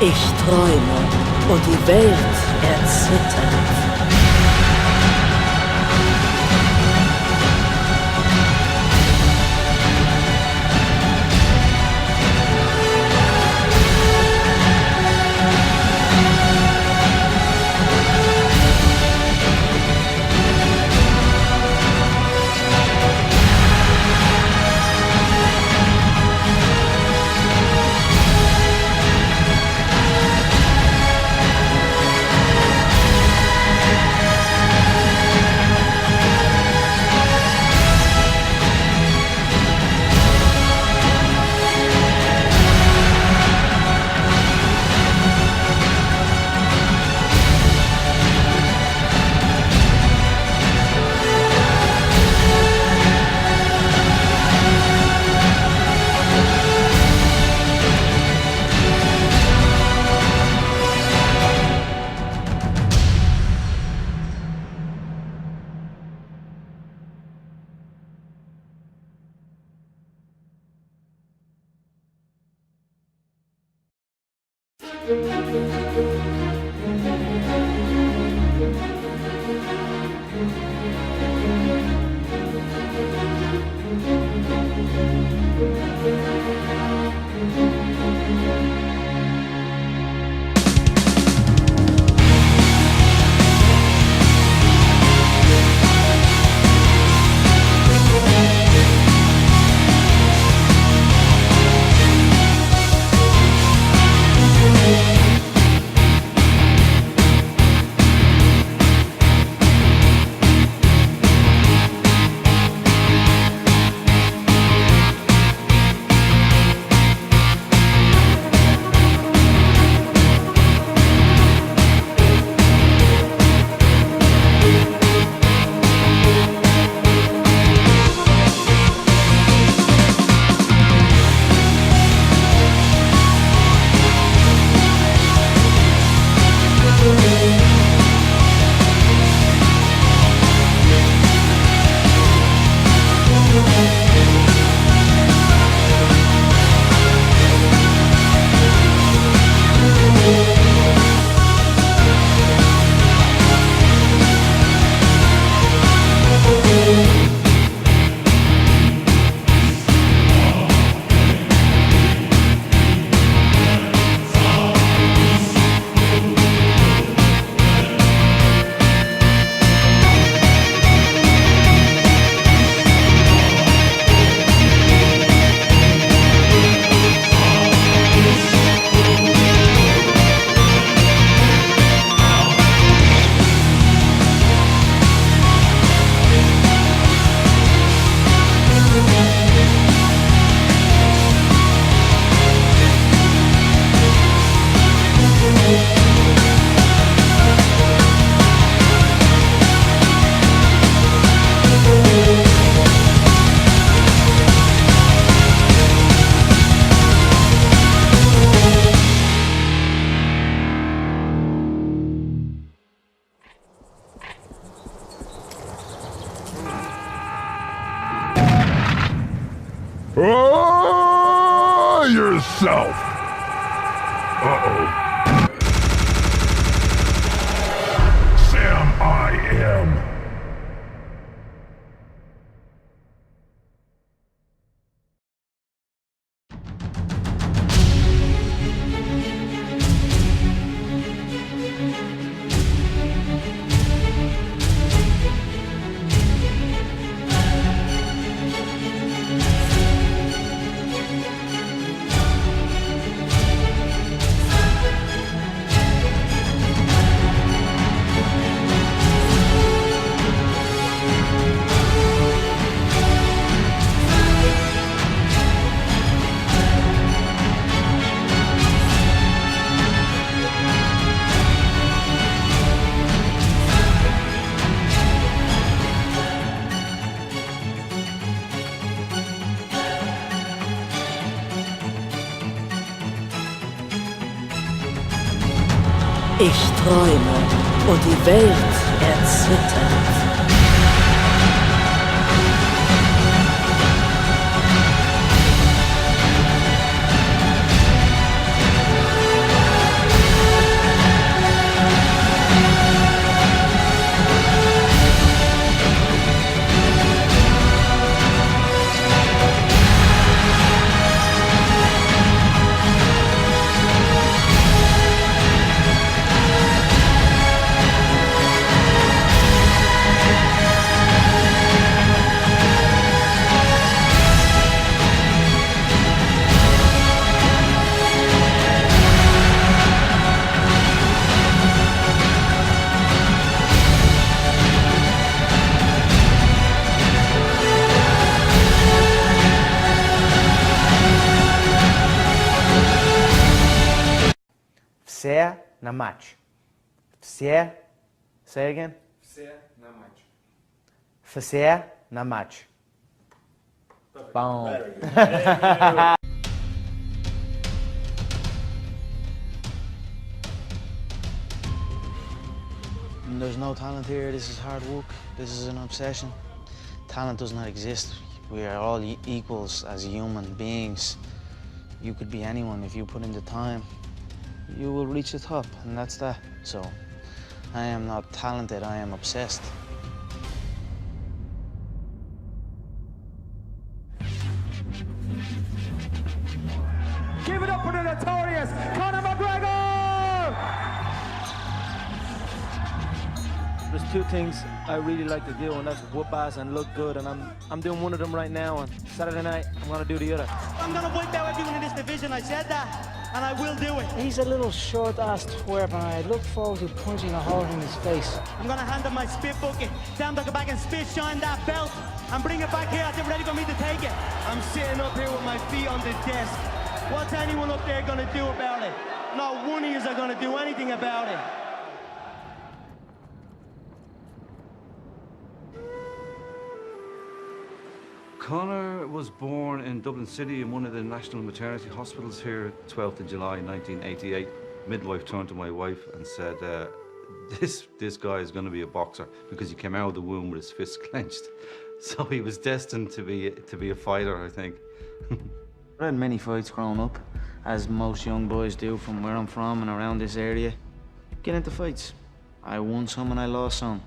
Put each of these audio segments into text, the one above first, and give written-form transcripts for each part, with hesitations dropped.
Ich träume und die Welt erzittert. Yourself! Uh-oh. Sam, I am. Ich träume und die Welt erzittert. Fazer na match. Fazer, say it again. Fazer na match. Fazer na match. Boom. There's no talent here. This is hard work. This is an obsession. Talent does not exist. We are all equals as human beings. You could be anyone if you put in the time. You will reach the top, and that's that. So, I am not talented, I am obsessed. Give it up for the notorious Conor McGregor! There's two things I really like to do, and that's whoop ass and look good, and I'm doing one of them right now, and Saturday night, I'm gonna do the other. I'm gonna wipe out everyone in this division, I said that, and I will do it. He's a little short-ass twerp, and I look forward to punching a hole in his face. I'm gonna hand him my spit bucket, tell him to go back and spit shine that belt, and bring it back here, they're ready for me to take it. I'm sitting up here with my feet on the desk. What's anyone up there gonna do about it? Not one of you are gonna do anything about it. Conor was born in Dublin City in one of the national maternity hospitals here, 12th of July 1988. Midwife turned to my wife and said, this guy is going to be a boxer, because he came out of the womb with his fists clenched. So he was destined to be a fighter, I think. I had many fights growing up, as most young boys do from where I'm from and around this area. Get into fights. I won some and I lost some.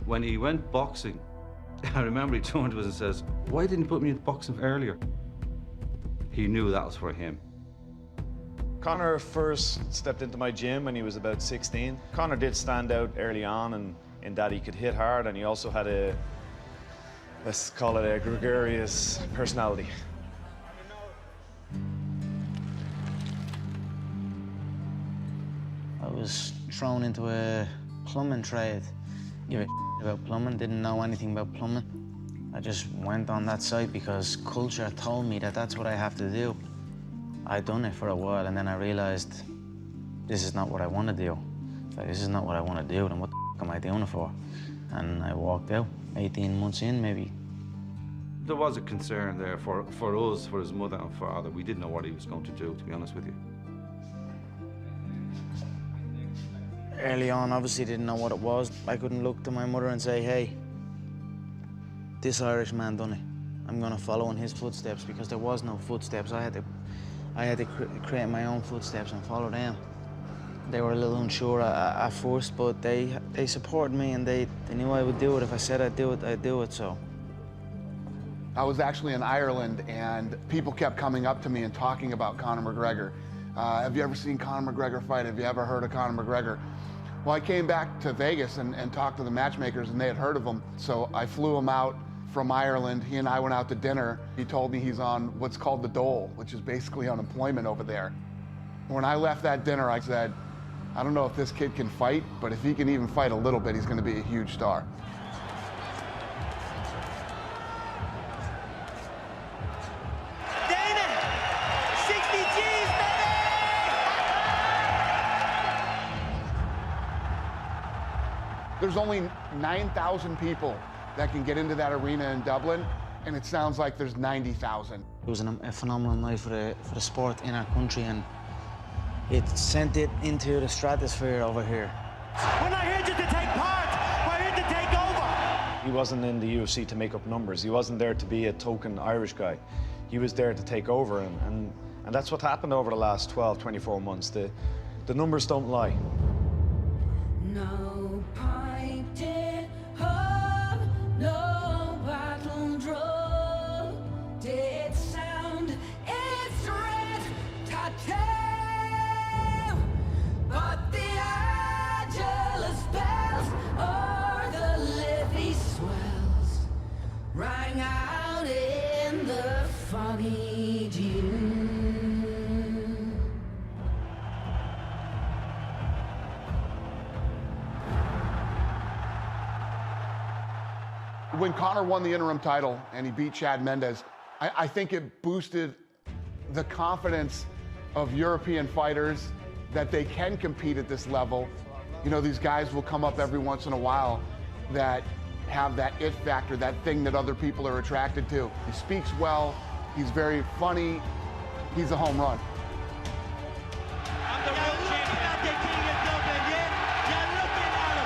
When he went boxing, I remember he turned to us and says, "Why didn't you put me in boxing earlier?" He knew that was for him. Conor first stepped into my gym when he was about 16. Conor did stand out early on in that he could hit hard, and he also had let's call it a gregarious personality. I was thrown into a plumbing trade. Give a about plumbing, didn't know anything about plumbing. I just went on that site because culture told me that that's what I have to do. I'd done it for a while, and then I realized this is not what I want to do. If this is not what I want to do, then what the f am I doing it for? And I walked out, 18 months in, maybe. There was a concern there for us, for his mother and father. We didn't know what he was going to do, to be honest with you. Early on, obviously didn't know what it was. I couldn't look to my mother and say, hey, this Irish man done it. I'm gonna follow in his footsteps, because there was no footsteps. I had to create my own footsteps and follow them. They were a little unsure at first, but they supported me, and they knew I would do it. If I said I'd do it, I'd do it, so. I was actually in Ireland, and people kept coming up to me and talking about Conor McGregor. Have you ever seen Conor McGregor fight? Have you ever heard of Conor McGregor? Well, I came back to Vegas and talked to the matchmakers, and they had heard of him. So I flew him out from Ireland. He and I went out to dinner. He told me he's on what's called the dole, which is basically unemployment over there. When I left that dinner, I said, I don't know if this kid can fight, but if he can even fight a little bit, he's going to be a huge star. There's only 9,000 people that can get into that arena in Dublin, and it sounds like there's 90,000. It was a phenomenal night for the sport in our country, and it sent it into the stratosphere over here. We're not here just to take part, we're here to take over. He wasn't in the UFC to make up numbers. He wasn't there to be a token Irish guy. He was there to take over, and that's what happened over the last 12, 24 months. The numbers don't lie. No pipe did hug, no battle drum did sound its red tattoo, but the Angelus bells or the Livy swells rang out in the foggy dew. When Conor won the interim title and he beat Chad Mendes, I think it boosted the confidence of European fighters that they can compete at this level. You know, these guys will come up every once in a while that have that it factor, that thing that other people are attracted to. He speaks well, he's very funny, he's a home run. I'm the real champion. At the King of Dublin, yeah? You're looking at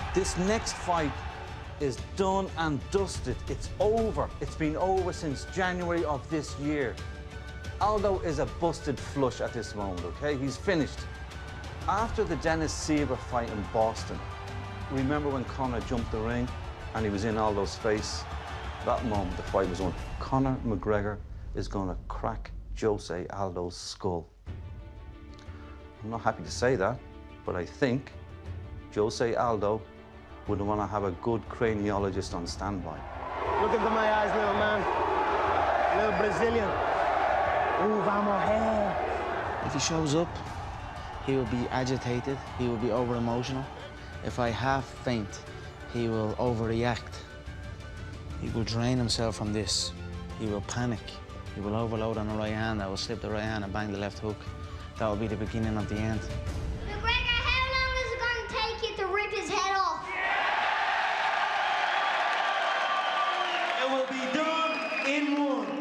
him. This next fight is done and dusted. It's over. It's been over since January of this year. Aldo is a busted flush at this moment, okay? He's finished. After the Dennis Sieber fight in Boston, remember when Conor jumped the ring and he was in Aldo's face? That moment, the fight was on. Conor McGregor is gonna crack Jose Aldo's skull. I'm not happy to say that, but I think Jose Aldo would want to have a good craniologist on standby. Look into my eyes, little man. Little Brazilian. Ooh, vamos here. If he shows up, he will be agitated, he will be over-emotional. If I half faint, he will overreact. He will drain himself from this. He will panic. He will overload on the right hand. I will slip the right hand and bang the left hook. That will be the beginning of the end. McGregor, how long is it going to take you to rip his head off? It will be done in one.